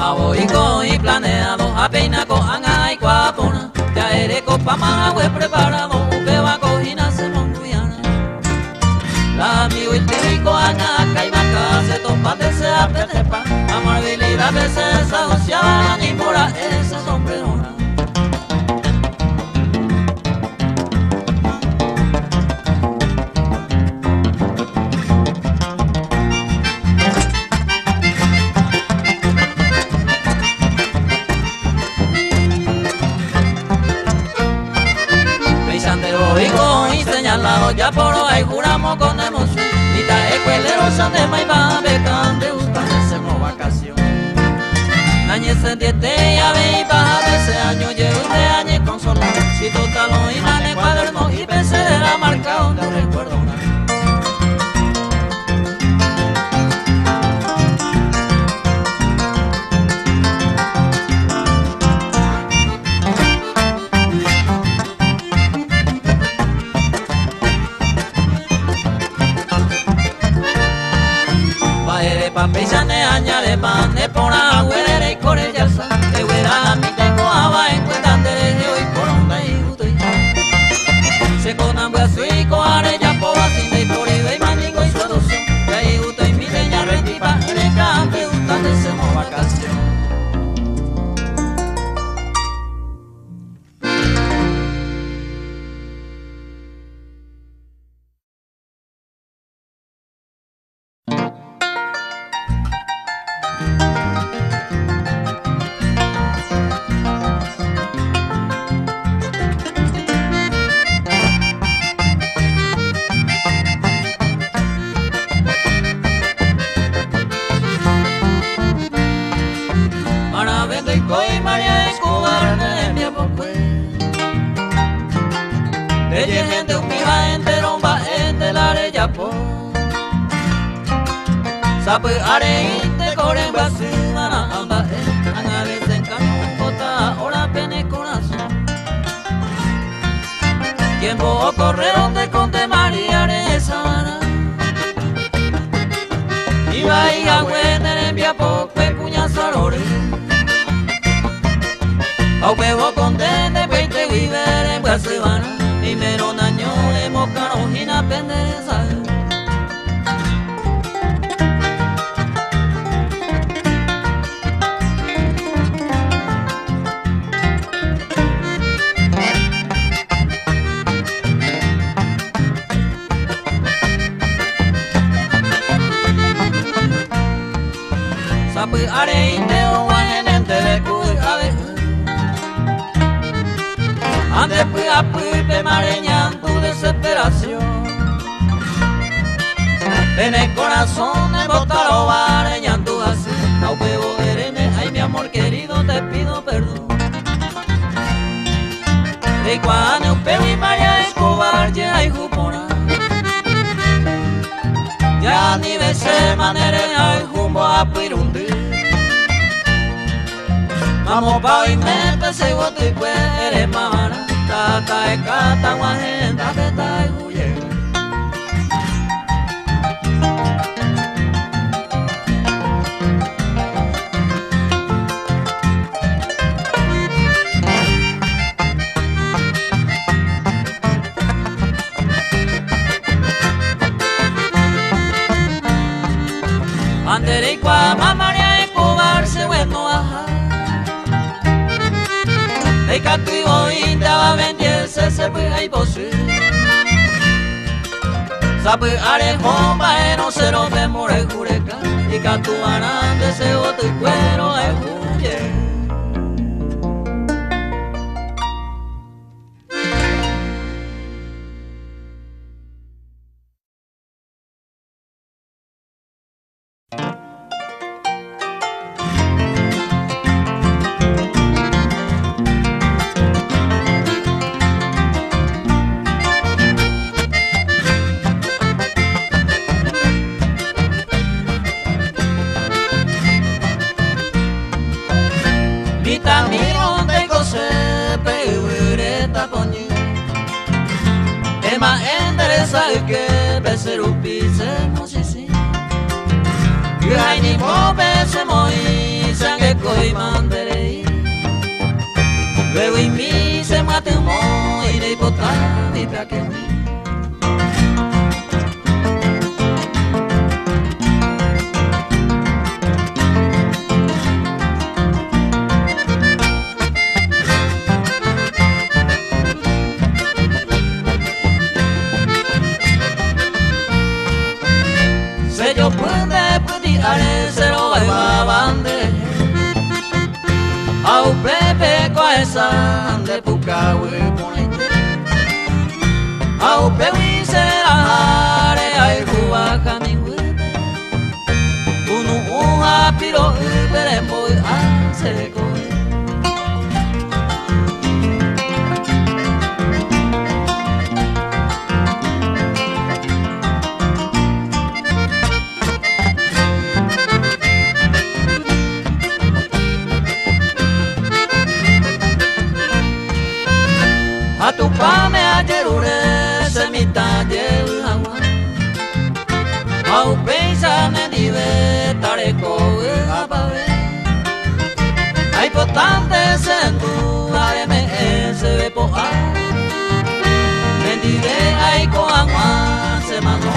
Aboico y planeado, apenas con y cuapona, ya eres copa más preparado, que va a coginar se monguyana. La amigo y típico anga, caimaca, se topa de se apetepa, amabilidad de se asociada, ni mora esa sombrerona. Y señalado ya por hoy juramos con emoción. Nita escuelerosa de Maiba, becan de usted hacemos vacación. Añe se diete y ave y baja de ese año, llevo de año consolado. Si tu talón y nane cuaderno y pecerera marca donde recuerdo una. Papeyane añade pan de pona huere y corre ya sa te huera mi tengo aba en cuenta de hoy por onda y utoy se conan bua sui coare ya po así de por y manigo y solución ya y utoy mi leña retipa en cante uta de se mo vacación. Sabe are te corren basumana anda anga veces cano bota ora pene corazón. Tiempo correr donde conte María Resana. Iba y a buena envía pope cuña salore. Au bebo contente peite viver en Basebana. Y mero daño de mocarojina pendereza. Sabe are indeo wanente de cuy ave. Ande pui a pui pe mareñan tu desesperación. En el corazón de botaro vareñan tu así. No puedo verme, ay mi amor querido te pido perdón. De cuando un peo y María Escobar ya hay jupona. Ya ni veces manere hay jumbo a pirundi. Vamos pa' y mete se voto y pues eres mamana. Tata e cata guajenta beta y huye. Andere y cua mamaria Escobar se bueno ajá. De cativo y te va a venderse se puede y posee. Sabe arejo no se lo ve more jureca. Y catuaran de ese otro y cuero es huye. Vitamino de cose peureta coñi. Ema endereza que beserupi se mosisi. Ay ni pope se moi sangue coi vive aquel. Se yo pude pudiare se lo bande au pepe kwa esa de pukawe ponete au pewi se are ai kuwa kaniwe unu uha piro ubere moi se koe. Tu pame ajerure semita jehawa au pensa ne dive tareko apawe ai potante sendu areme se po a mendire ai ko angwa se mano